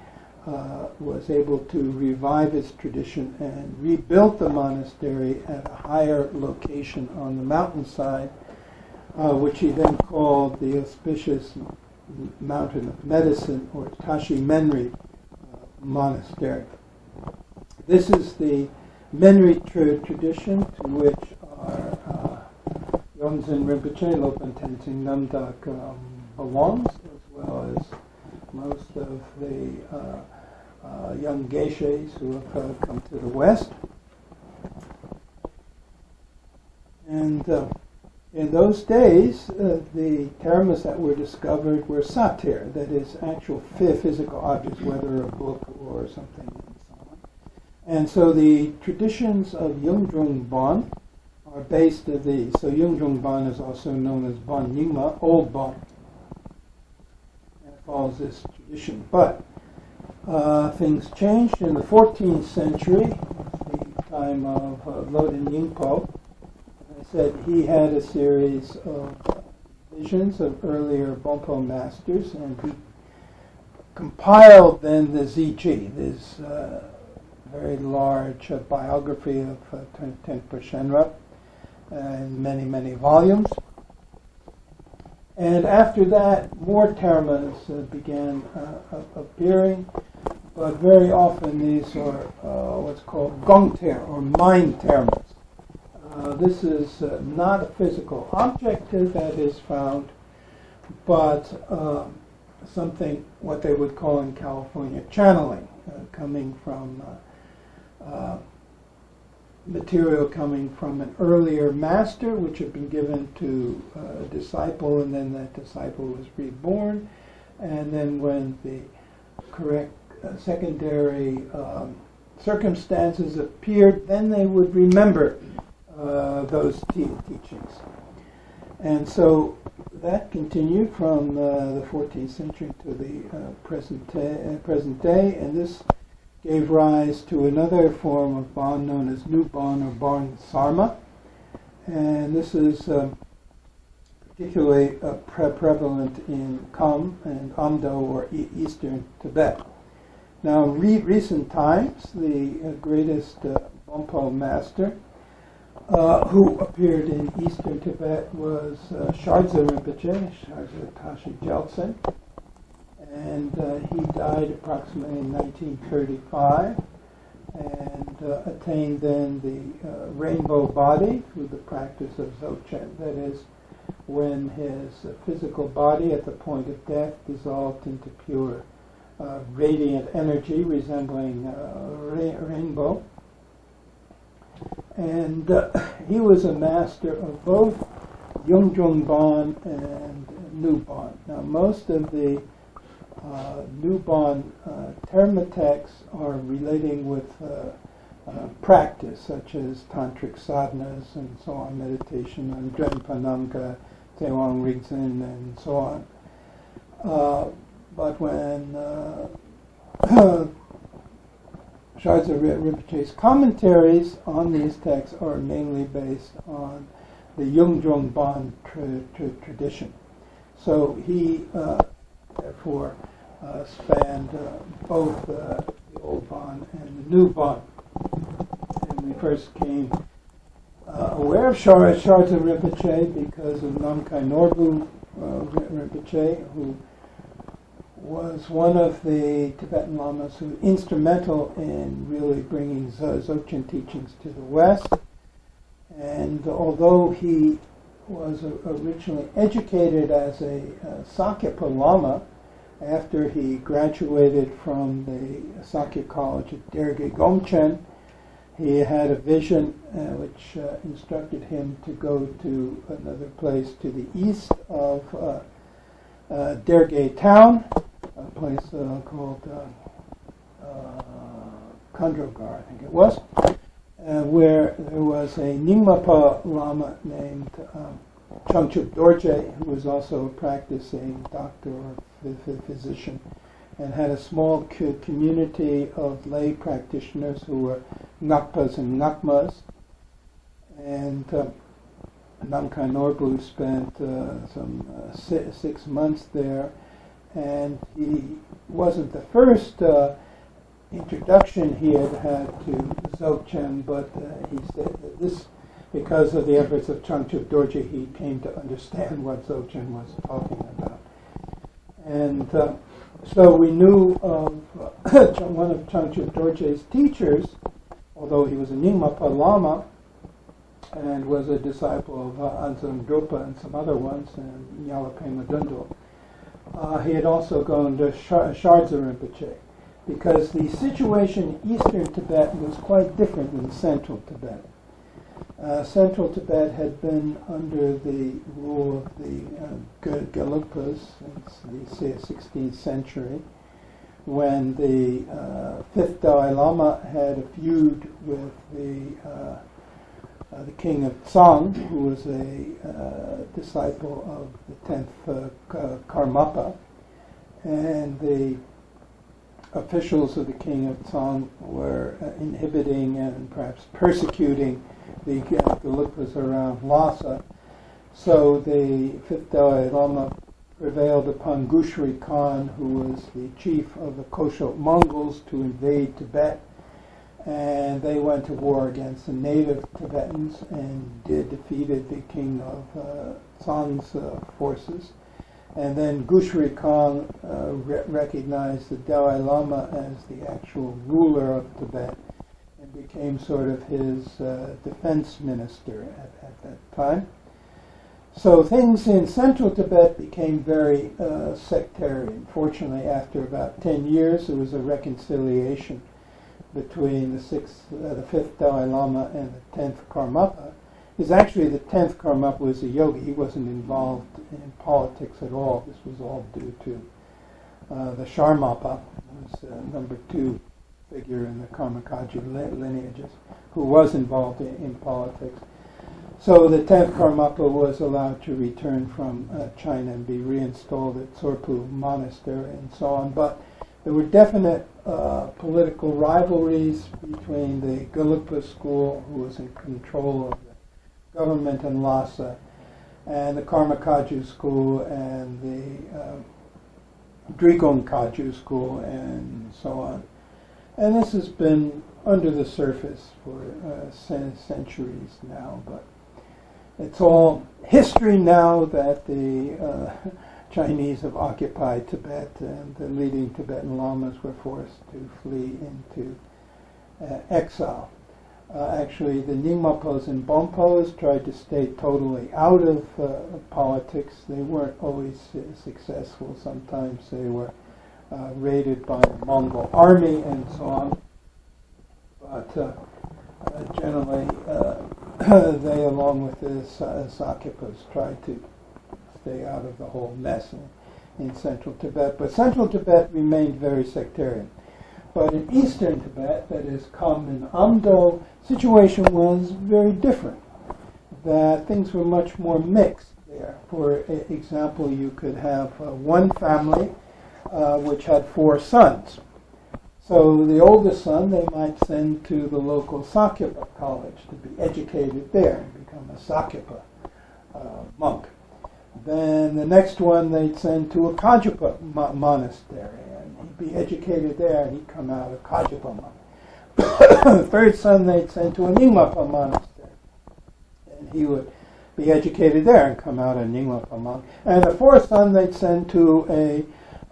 was able to revive its tradition and rebuilt the monastery at a higher location on the mountainside, which he then called the auspicious Mountain of Medicine, or Tashi Menri Monastery. This is the Menri tradition, to which are Yongzhen Rinpoche, Lopan Tenzin Namdak belongs, as well as most of the young geishas who have come to the West. And in those days, the termas that were discovered were satir, that is, actual physical objects, whether a book or something, and so on. And so the traditions of Zhang-zhung Bon are based on these. So Zhang-zhung Bon is also known as Bon Nyingma, Old Bon. And it follows this tradition. But things changed in the 14th century, the time of Loden Yingpo. I said he had a series of visions of earlier Bönpo masters, and he compiled then the Ziji, this very large biography of Tenpa Shenra, in many, many volumes. And after that, more termas began appearing, but very often these are what's called gongter, or mind termas. This is not a physical object that is found, but something, what they would call in California, channeling, coming from material coming from an earlier master, which had been given to a disciple, and then that disciple was reborn. And then when the correct secondary circumstances appeared, then they would remember those teachings. And so that continued from the 14th century to the present day, and this gave rise to another form of Bon known as New Bon, or Bon Sarma. And this is particularly prevalent in Kham and Amdo, or Eastern Tibet. Now, in recent times, the greatest Bönpo master who appeared in Eastern Tibet was Shardza Rinpoche, Shardza Tashi Gyaltsen, and he died approximately in 1935, and attained then the rainbow body through the practice of Dzogchen. That is, when his physical body at the point of death dissolved into pure radiant energy resembling a rainbow. And he was a master of both Zhang-zhung Bon and New Bon. Now, most of the New Bon terma texts are relating with practice, such as Tantric sadhanas and so on, meditation on Drenpanamka, Tewang Rigzen, and so on. But when Shardza Rinpoche's commentaries on these texts are mainly based on the Zhang-zhung Bon tradition. So he, therefore, spanned both the Old Bon and the New Bon. And we first came aware of Shardza Rinpoche because of Namkhai Norbu Rinpoche, who was one of the Tibetan lamas who were instrumental in really bringing Dzogchen teachings to the West. And although he was originally educated as a Sakyapa Lama, after he graduated from the Sakya College at Derge Gomchen, he had a vision which instructed him to go to another place to the east of Derge town, a place called Kandrogar, I think it was, where there was a Nyingmapa Lama named Changchuk Dorje, who was also a practicing doctor or physician, and had a small community of lay practitioners who were Ngakpas and Ngakmas. And Namkhai Norbu spent some 6 months there, and he wasn't the first introduction he had had to Dzogchen, but he said that this, because of the efforts of Changchuk Dorje, he came to understand what Dzogchen was talking about. And so we knew of one of Changchuk Dorje's teachers, although he was a Nyingmapa Lama, and was a disciple of Anzung Drupa and some other ones, and Nyalape Madundul. He had also gone to Shardza Rinpoche, because the situation in eastern Tibet was quite different than central Tibet. Central Tibet had been under the rule of the Gelugpas since the 16th century, when the 5th Dalai Lama had a feud with the king of Tsang, who was a disciple of the 10th Karmapa, and the officials of the king of Tsang were inhibiting and perhaps persecuting the Gelugpas around Lhasa. So the 5th Dalai Lama prevailed upon Gushri Khan, who was the chief of the Kosho Mongols, to invade Tibet. And they went to war against the native Tibetans and defeated the king of Tsang's forces. And then Gushri Khan recognized the Dalai Lama as the actual ruler of Tibet and became sort of his defense minister at that time. So things in central Tibet became very sectarian. Fortunately, after about 10 years, there was a reconciliation between the 5th Dalai Lama and the 10th Karmapa. Is actually the 10th Karmapa was a yogi. He wasn't involved in politics at all. This was all due to the Sharmapa, who was number 2 figure in the Karmakaju lineages, who was involved in politics. So the 10th Karmapa was allowed to return from China and be reinstalled at Tsorpu Monastery and so on. But there were definite political rivalries between the Gelugpa school, who was in control of the government in Lhasa, and the Karmakaju school and the Drikung Kaju school and so on. And this has been under the surface for centuries now, but it's all history now that the Chinese have occupied Tibet, and the leading Tibetan lamas were forced to flee into exile. Actually, the Nyingmapos and Bönpos tried to stay totally out of politics. They weren't always successful. Sometimes they were raided by the Mongol army and so on. But generally, they, along with the Sakyapas, tried to stay out of the whole mess in central Tibet. But central Tibet remained very sectarian. But in eastern Tibet, that is Kham and Amdo, situation was very different. That things were much more mixed there. For example, you could have one family which had 4 sons. So the oldest son they might send to the local Sakyapa college to be educated there and become a Sakyapa monk. Then the next one they'd send to a Kajapa monastery, and he'd be educated there, and he'd come out a Kajapa monk. The third son they'd send to a Nyingmapa monastery, and he would be educated there and come out a Nyingmapa monk. And the fourth son they'd send to a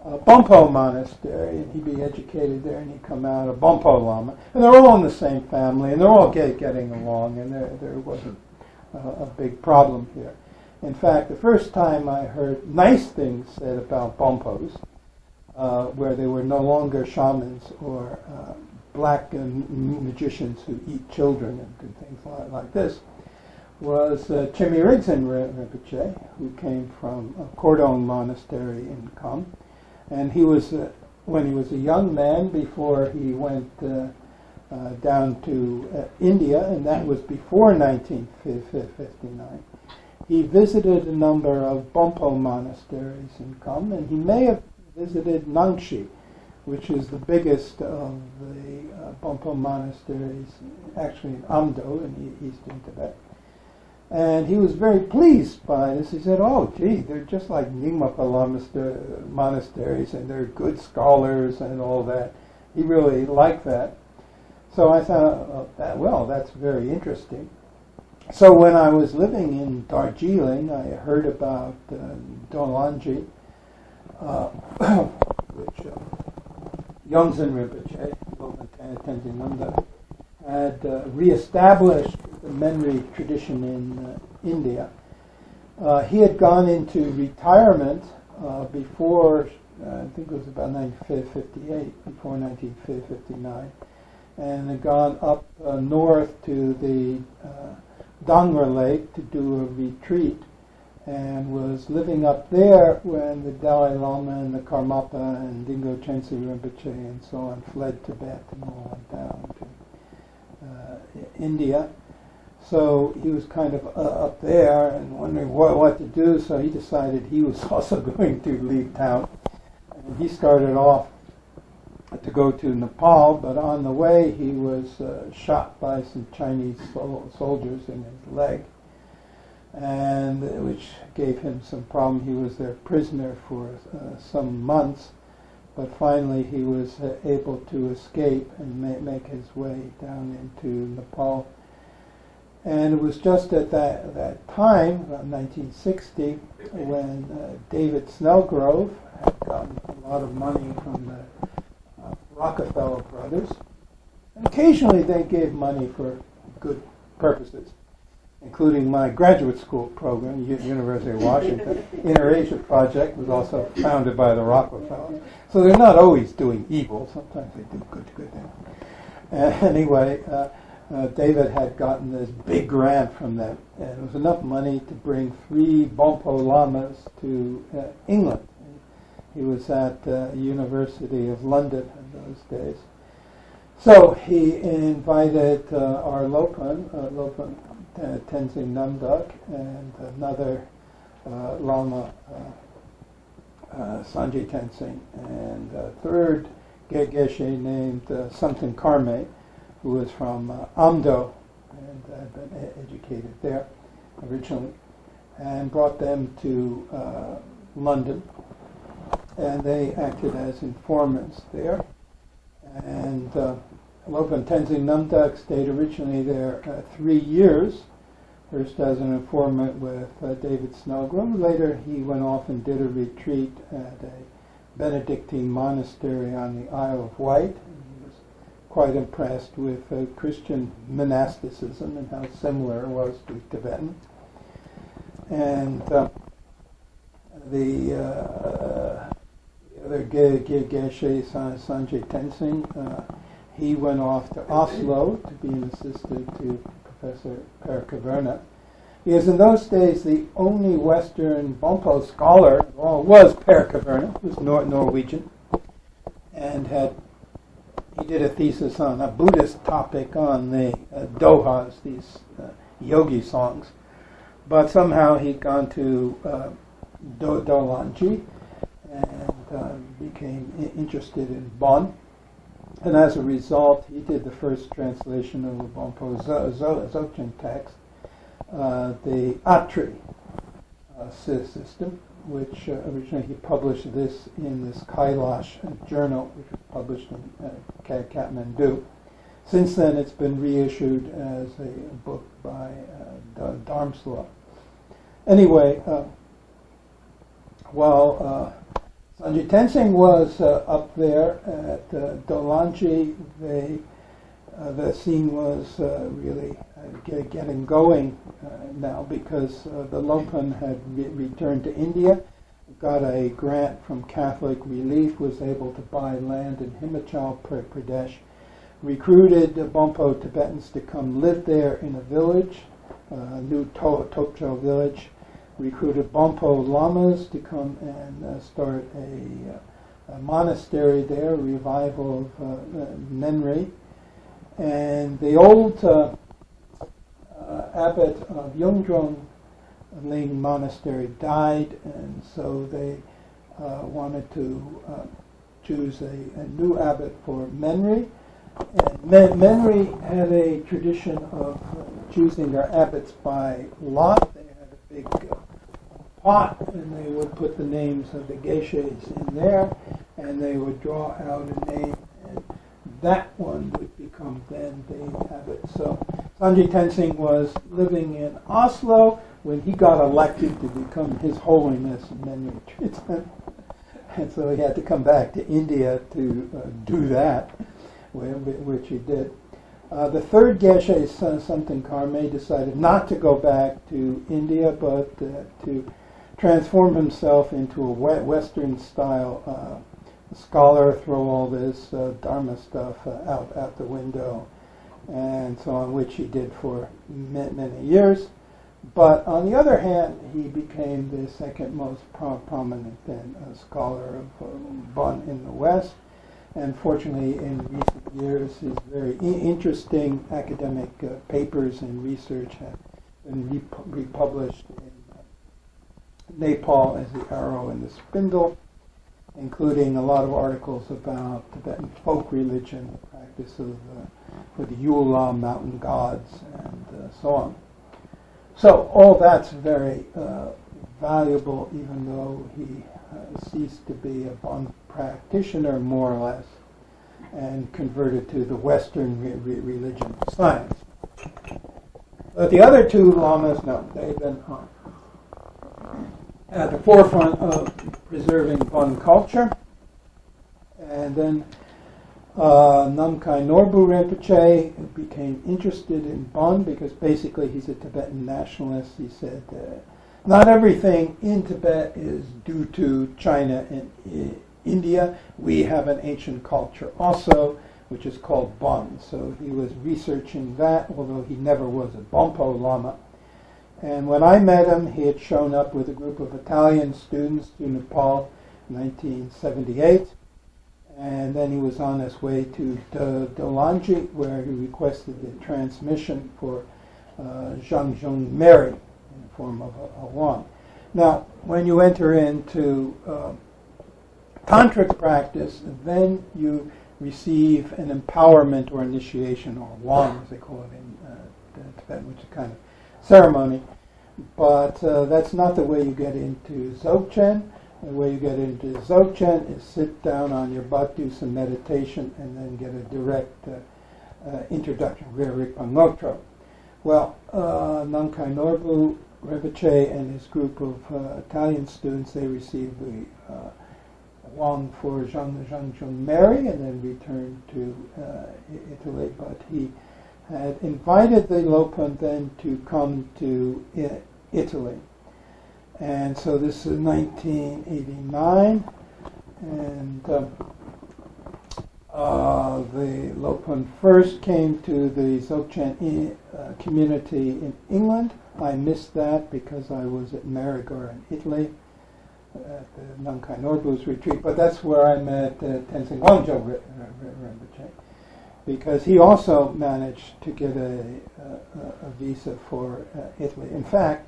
Bönpo monastery, and he'd be educated there, and he'd come out a Bönpo Lama. And they're all in the same family, and they're all getting along, and there wasn't a big problem here. In fact, the first time I heard nice things said about Bönpos, where they were no longer shamans or black magicians who eat children and do things like this, was Chimi Rigzen Rinpoche, who came from a Kordong monastery in Kham. And he was, when he was a young man, before he went down to India, and that was before 1959, he visited a number of Bönpo monasteries in Kham, and he may have visited Nangshi, which is the biggest of the Bönpo monasteries, actually in Amdo in eastern Tibet. And he was very pleased by this. He said, "Oh, gee, they're just like Nyingma monasteries, and they're good scholars and all that." He really liked that. So I thought, well, that's very interesting. So when I was living in Darjeeling, I heard about Dolanji, which Zhang-zhung Rinpoche, Tenzin Nanda, had reestablished the Menri tradition in India. He had gone into retirement before, I think it was about 1958, before 1959, and had gone up north to the Darok Lake to do a retreat, and was living up there when the Dalai Lama and the Karmapa and Dingo Chense Rinpoche and so on fled Tibet and all went down to India. So he was kind of up there and wondering what to do, so he decided he was also going to leave town. And he started off to go to Nepal, but on the way he was shot by some Chinese soldiers in his leg, and which gave him some problem. He was their prisoner for some months, but finally he was able to escape and make his way down into Nepal. And it was just at that time, around 1960, when David Snellgrove had gotten a lot of money from the Rockefeller brothers. And occasionally they gave money for good purposes, including my graduate school program, University of Washington. Interasia Project was also founded by the Rockefellers. So they're not always doing evil. Sometimes they do good things. Anyway, David had gotten this big grant from them, and it was enough money to bring 3 Bönpo lamas to England. He was at University of London in those days. So he invited our Lopan Tenzin Namdok, and another Lama, Sanjay Tenzin, and a third Geshe named Samten Karme, who was from Amdo and had been educated there originally, and brought them to London. And they acted as informants there. And Lopan Tenzin Namdok stayed originally there 3 years, first as an informant with David Snellgrove. Later he went off and did a retreat at a Benedictine monastery on the Isle of Wight. And he was quite impressed with Christian monasticism and how similar it was to Tibetan. And the other Geshe Sanjay Tenzin, he went off to Oslo to be an assistant to Professor Per Kaverna. Because in those days, the only Western Bönpo scholar was Per Kaverna, who was Norwegian, and he did a thesis on a Buddhist topic on the dohas, these yogi songs. But somehow he'd gone to Dolanji and became interested in Bon. And as a result, he did the first translation of the Bönpo Dzogchen text, the Atri system, which originally he published this in this Kailash journal, which was published in Kathmandu. Since then, it's been reissued as a book by Dharmsla. Anyway, while Sanjay Tenzin was up there at Dolanji, the scene was really getting going now, because the Lopan had returned to India, got a grant from Catholic Relief, was able to buy land in Himachal Pradesh, recruited Bönpo Tibetans to come live there in a village, new Topcho village, recruited Bönpo lamas to come and start a monastery there, a revival of Menri. And the old abbot of Yungdrung Ling monastery died, and so they wanted to choose a new abbot for Menri. And Menri had a tradition of choosing their abbots by lot. They had a big pot, and they would put the names of the geshes in there, and they would draw out a name, and that one would become then the abbot. So Sanji Tenzing was living in Oslo when he got elected to become His Holiness Menri Trizin, and so he had to come back to India to do that, which he did. The third Geshe, Santan Karme, decided not to go back to India, but to transform himself into a Western-style scholar, throw all this Dharma stuff out the window, and so on, which he did for many years. But on the other hand, he became the second most prominent scholar of Bon in the West. And fortunately, in recent years, his very interesting academic papers and research have been republished in Nepal as the Arrow and the Spindle, including a lot of articles about Tibetan folk religion, the practice of the Yula mountain gods, and so on. So all that's very valuable, even though he ceased to be a Bon practitioner, more or less, and converted to the Western religion of science. But the other two lamas, no, they've been at the forefront of preserving Bon culture. And then Namkhai Norbu Rinpoche became interested in Bon because basically he's a Tibetan nationalist. He said not everything in Tibet is due to China and India. We have an ancient culture also, which is called Bon. So he was researching that, although he never was a Bönpo Lama. And when I met him, he had shown up with a group of Italian students to Nepal in 1978. And then he was on his way to Dolanji, where he requested the transmission for Zhang-zhung Nyän-gyüd in the form of a wand. Now, when you enter into Tantric practice, then you receive an empowerment or initiation, or wand, as they call it in Tibet, which is kind of ceremony. But that's not the way you get into Dzogchen. The way you get into Dzogchen is sit down on your butt, do some meditation, and then get a direct introduction, Gyerpung. Well, Namkhai Norbu Rinpoche and his group of Italian students, they received the wand for Zhang-zhung Nyän-gyüd and then returned to Italy. But he had invited the Lödpo then to come to Italy. And so this is 1989, and the Lödpo first came to the Dzogchen community in England. I missed that because I was at Marigore in Italy at the Namkhai Norbu's retreat, but that's where I met Tenzing Wangyal Rinpoche, because he also managed to get a visa for Italy. In fact,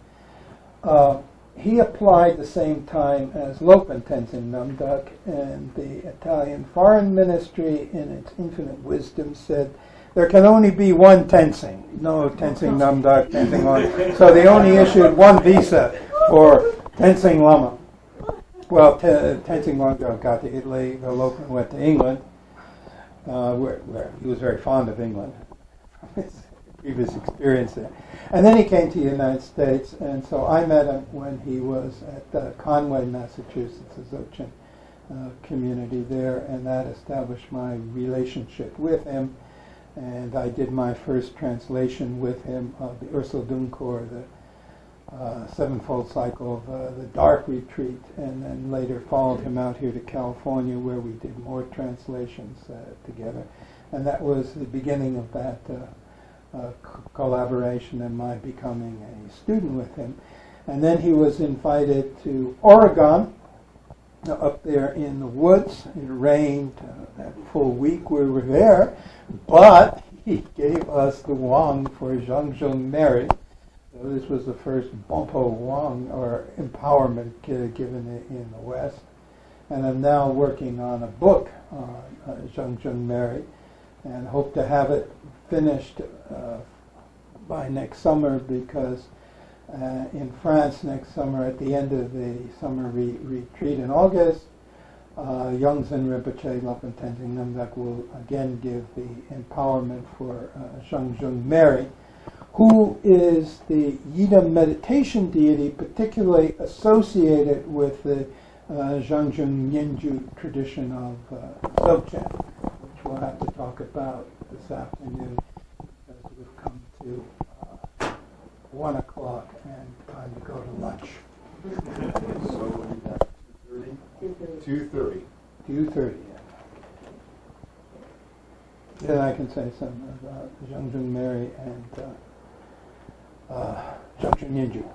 he applied the same time as Lödpo Tenzing Namduk, and the Italian Foreign Ministry, in its infinite wisdom, said there can only be one Tenzing, no Tenzing Namduk, Tenzing Lama. So they only issued one visa for Tenzing Lama. Well, Tenzing Lama got to Italy, the Lödpo went to England, where he was very fond of England from his previous experience there. And then he came to the United States, and so I met him when he was at Conway, Massachusetts, a Dzogchen community there, and that established my relationship with him. And I did my first translation with him of the Ursula Dunkor, the sevenfold cycle of the Dark Retreat, and then later followed him out here to California, where we did more translations together. And that was the beginning of that collaboration and my becoming a student with him. And then he was invited to Oregon, up there in the woods. It rained that full week we were there, but he gave us the wand for Zhang-zhung Nyän-gyüd, So this was the first Bönpo Wang, or empowerment given in the West. And I'm now working on a book on Zhang-zhung Nyän-gyüd, and hope to have it finished by next summer, because in France next summer, at the end of the summer retreat in August, Yongzen Rinpoche Lopin Tenzin Namdak will again give the empowerment for Zhang-zhung Nyän-gyüd, who is the Yidam meditation deity particularly associated with the Zhang-zhung Nyän-gyüd tradition of Dzogchen, which we'll have to talk about this afternoon, because we've come to 1 o'clock and time to go to lunch. So 2:30. 2:30. Then I can say something about Zhang-zhung Nyän-gyüd and Zhang-zhung Nyän-gyüd.